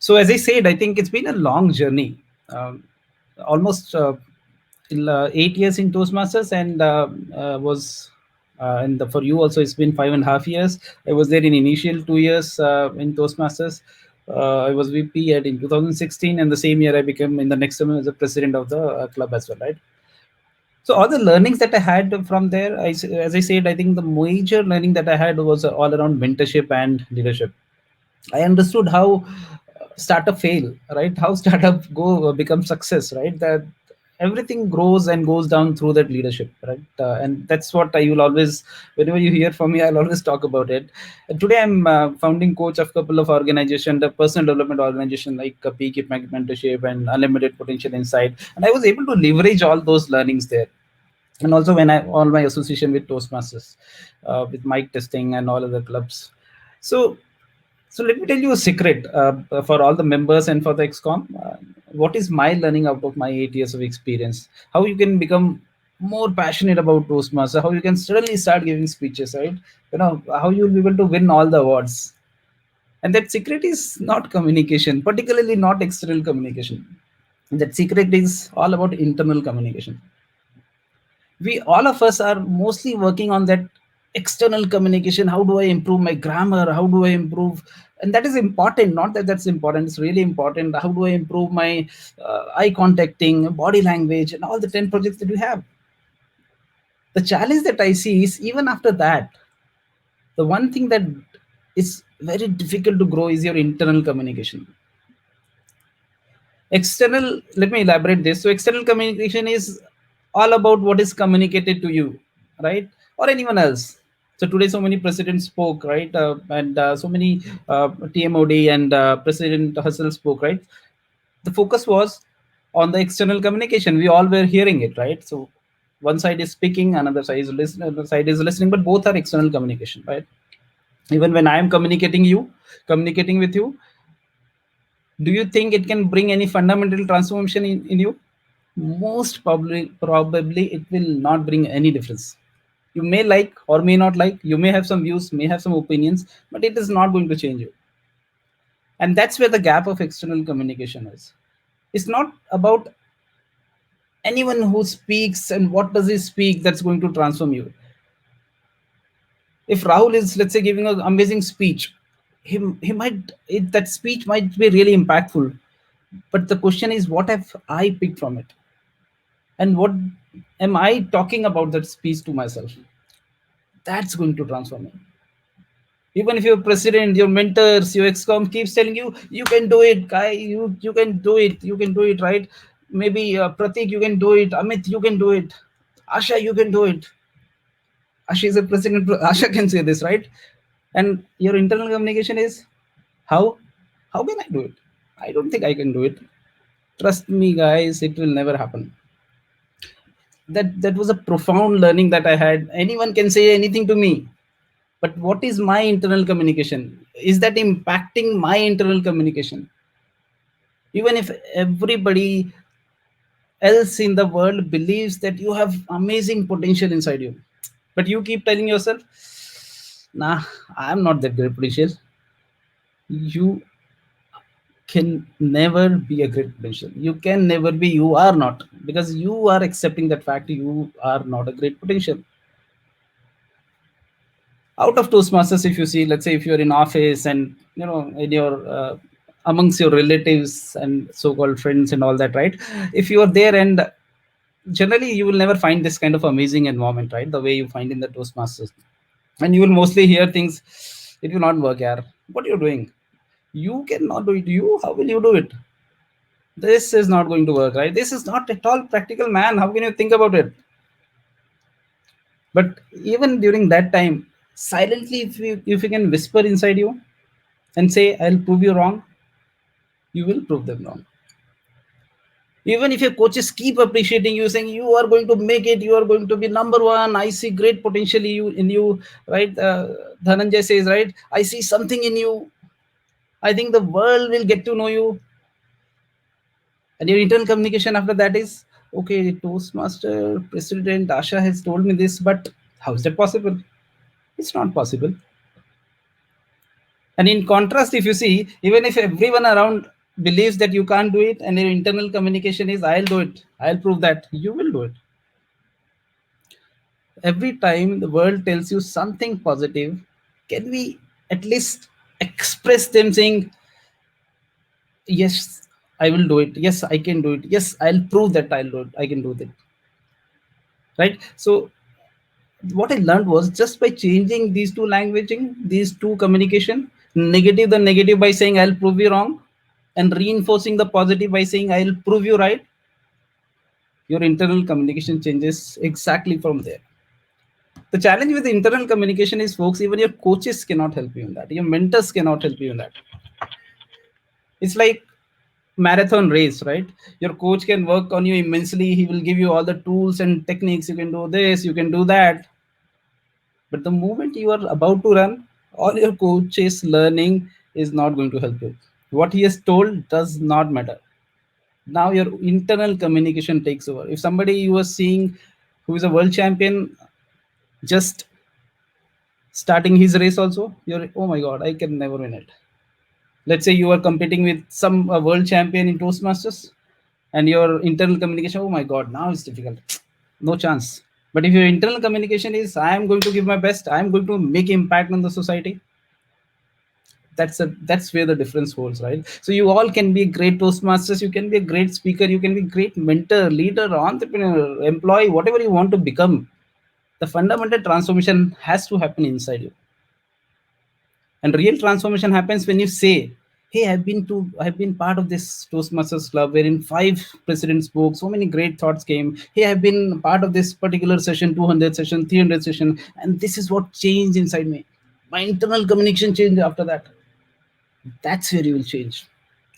So as I said, I think it's been a long journey, almost 8 years in Toastmasters, and was and for you also it's been 5.5 years. I was there in initial 2 years in Toastmasters. I was VP at in 2016, and the same year I became in the next term as the president of the club as well, right? So all the learnings that I had from there, as I said, I think the major learning that I had was all around mentorship and leadership. I understood how startup fail, right? How startup go become success, right? That everything grows and goes down through that leadership, right? And that's what I will always, whenever you hear from me, I'll always talk about it. And today, I'm founding coach of a couple of organizations, the personal development organization like Peak Mentorship and Unlimited Potential Insight, and I was able to leverage all those learnings there. And also when I all my association with Toastmasters, with mic testing and all other clubs. So so let me tell you a secret for all the members and for the XCOM. What is my learning out of my 8 years of experience? How you can become more passionate about Toastmasters? How you can suddenly start giving speeches, right? How you will be able to win all the awards. And that secret is not communication, particularly not external communication. That secret is all about internal communication. We all of us are mostly working on that external communication. How do I improve my grammar? How do I improve? And that is important, not that that's important, it's really important. How do I improve my eye contacting, body language, and all the 10 projects that we have? The challenge that I see is even after that, the one thing that is very difficult to grow is your internal communication. External, let me elaborate this. So external communication is all about what is communicated to you, right? Or anyone else. So today so many presidents spoke, right? And so many TMOD and President Hustle spoke, right? The focus was on the external communication. We all were hearing it, right? So one side is speaking, another side is listening, another side is listening, but both are external communication, right? Even when I am communicating with you, do you think it can bring any fundamental transformation in you? Most probably it will not bring any difference. You may like or may not like, you may have some views, may have some opinions, but it is not going to change you. And that's where the gap of external communication is. It's not about anyone who speaks and what does he speak that's going to transform you. If Rahul is, let's say, giving an amazing speech, he might that speech might be really impactful, but the question is, what have I picked from it? And what am I talking about that speech to myself? That's going to transform me. Even if your president, your mentors, your excom keeps telling you, you can do it, guy, you can do it, you can do it, right? Maybe Pratik, you can do it. Amit, you can do it. Asha, you can do it. Asha is a president. Asha can say this, right? And your internal communication is, how? How can I do it? I don't think I can do it. Trust me, guys, it will never happen. That was a profound learning that I had. Anyone can say anything to me, but what is my internal communication? Is that impacting my internal communication? Even if everybody else in the world believes that you have amazing potential inside you, but you keep telling yourself, nah, I'm not that great potential. You can never be a great potential. You can never be, you are not, because you are accepting that fact you are not a great potential. Out of Toastmasters, if you see, let's say if you're in office and in your amongst your relatives and so-called friends and all that, right? If you are there, and generally you will never find this kind of amazing environment, right? The way you find in the Toastmasters, and you will mostly hear things, it will not work, yaar. What are you doing? You cannot do it. How will you do it? This is not going to work, right? This is not at all practical, man. How can you think about it? But even during that time, silently, if you can whisper inside you and say, I'll prove you wrong, you will prove them wrong. Even if your coaches keep appreciating you, saying you are going to make it, you are going to be number one, I see great potential in you, right? Dhananjay says, right, I see something in you. I think the world will get to know you. And your internal communication after that is, okay, Toastmaster President Asha has told me this, but how is that possible? It's not possible. And in contrast, if you see, even if everyone around believes that you can't do it, and your internal communication is, I'll do it, I'll prove that you will do it. Every time the world tells you something positive, can we at least express them saying, yes, I will do it. Yes, I can do it. Yes, I'll prove that I'll do it. I can do that. Right. So what I learned was just by changing these two languaging, these two communication, negative the negative by saying I'll prove you wrong, and reinforcing the positive by saying I'll prove you right, your internal communication changes exactly from there. The challenge with internal communication is, folks, even your coaches cannot help you in that. Your mentors cannot help you in that. It's like marathon race, right? Your coach can work on you immensely. He will give you all the tools and techniques. You can do this, you can do that. But the moment you are about to run, all your coach's learning is not going to help you. What he has told does not matter. Now your internal communication takes over. If somebody you are seeing who is a world champion, just starting his race also, you're, oh my god, I can never win it. Let's say you are competing with some world champion in Toastmasters, and your internal communication, oh my god, now it's difficult, no chance. But if your internal communication is, I am going to give my best, I am going to make impact on the society, that's where the difference holds, right? So you all can be great Toastmasters, you can be a great speaker, you can be great mentor, leader, entrepreneur, employee, whatever you want to become. The fundamental transformation has to happen inside you. And real transformation happens when you say, hey, I've been part of this Toastmasters club wherein 5 presidents spoke, so many great thoughts came. Hey, I've been part of this particular session, 200 session, 300 session, and this is what changed inside me. My internal communication changed after that. That's where you will change.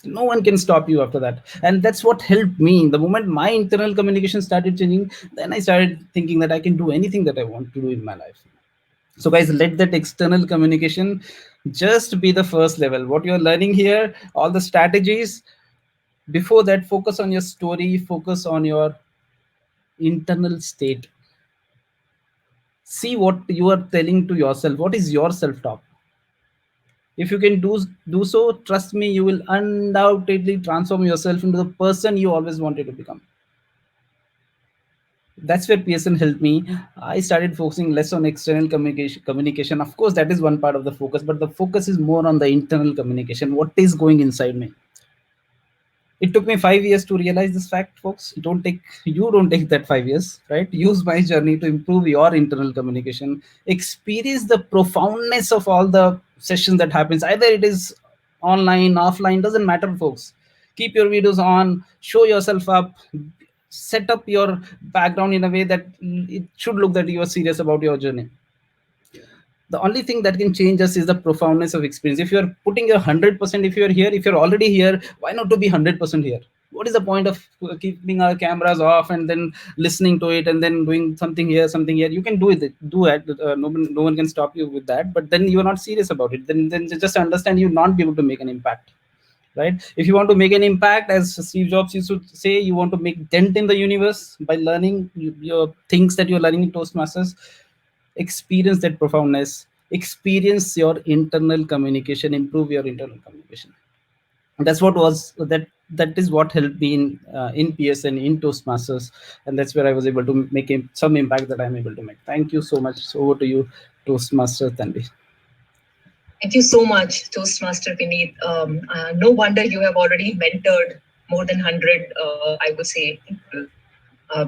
No one can stop you after that. And that's what helped me. The moment my internal communication started changing, then I started thinking that I can do anything that I want to do in my life. So guys, let that external communication just be the first level. What you're learning here, all the strategies, before that, focus on your story, focus on your internal state. See what you are telling to yourself. What is your self-talk? If you can do so, trust me, you will undoubtedly transform yourself into the person you always wanted to become. That's where PSN helped me. I started focusing less on external communication. Of course, that is one part of the focus, but the focus is more on the internal communication. What is going inside me? It took me 5 years to realize this fact, folks. You don't take that 5 years, right? Use my journey to improve your internal communication. Experience the profoundness of all the sessions that happens. Either it is online, offline, doesn't matter, folks. Keep your videos on, show yourself up, set up your background in a way that it should look that you are serious about your journey. The only thing that can change us is the profoundness of experience. If you're putting your 100%, if you're here, if you're already here, why not to be 100% here? What is the point of keeping our cameras off and then listening to it and then doing something here? You can do it. No one can stop you with that. But then you are not serious about it. Then just understand you not be able to make an impact, right? If you want to make an impact, as Steve Jobs used to say, you want to make dent in the universe by learning your things that you're learning in Toastmasters. Experience that profoundness, experience your internal communication, improve your internal communication. And that's what was that is what helped me in PSN, in Toastmasters, and that's where I was able to make some impact that I'm able to make. Thank you so much. So over to you, Toastmaster Tanvi. Thank you so much, Toastmaster Vineet. No wonder you have already mentored more than 100, I would say, people,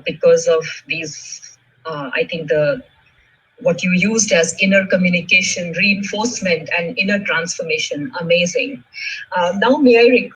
because of these. I think what you used as inner communication, reinforcement, and inner transformation. Amazing. Now, may I request